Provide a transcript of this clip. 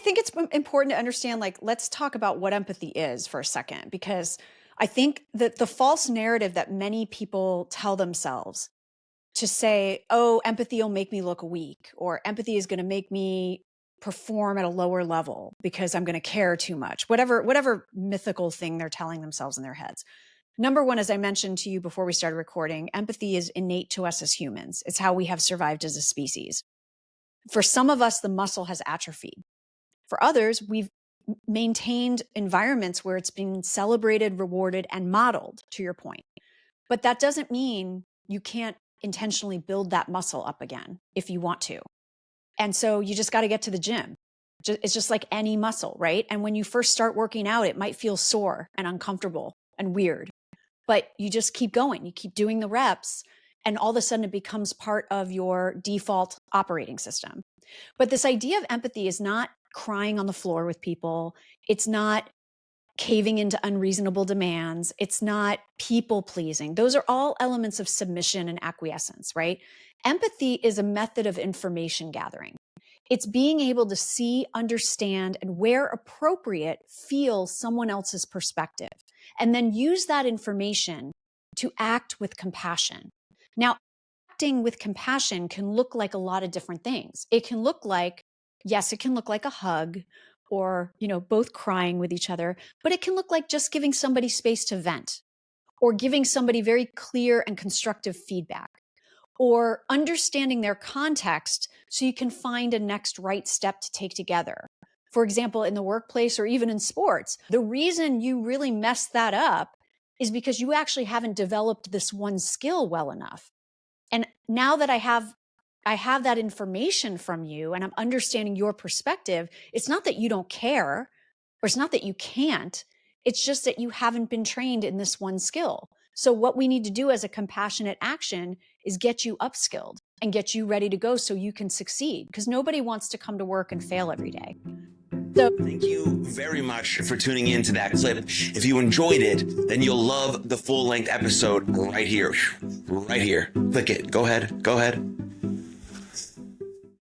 think it's important to understand, like, let's talk about what empathy is for a second, because I think that the false narrative that many people tell themselves to say, oh, empathy will make me look weak, or empathy is going to make me perform at a lower level because I'm going to care too much, whatever mythical thing they're telling themselves in their heads. Number one, as I mentioned to you before we started recording, empathy is innate to us as humans. It's how we have survived as a species. For some of us, the muscle has atrophied. For others, we've maintained environments where it's been celebrated, rewarded, and modeled, to your point. But that doesn't mean you can't intentionally build that muscle up again if you want to. And so you just got to get to the gym. It's just like any muscle, right? And when you first start working out, it might feel sore and uncomfortable and weird, but you just keep going. You keep doing the reps, and all of a sudden it becomes part of your default operating system. But this idea of empathy is not crying on the floor with people. It's not caving into unreasonable demands. It's not people pleasing. Those are all elements of submission and acquiescence, right? Empathy is a method of information gathering. It's being able to see, understand, and where appropriate, feel someone else's perspective, and then use that information to act with compassion. Now, acting with compassion can look like a lot of different things. It can look like, yes, it can look like a hug, or, both crying with each other, but it can look like just giving somebody space to vent, or giving somebody very clear and constructive feedback, or understanding their context so you can find a next right step to take together. For example, in the workplace or even in sports, the reason you really messed that up is because you actually haven't developed this one skill well enough. And now that I have that information from you and I'm understanding your perspective, it's not that you don't care, or it's not that you can't. It's just that you haven't been trained in this one skill. So what we need to do as a compassionate action is get you upskilled and get you ready to go so you can succeed, because nobody wants to come to work and fail every day. So thank you very much for tuning in to that clip. If you enjoyed it, then you'll love the full-length episode right here. Right here. Click it. Go ahead.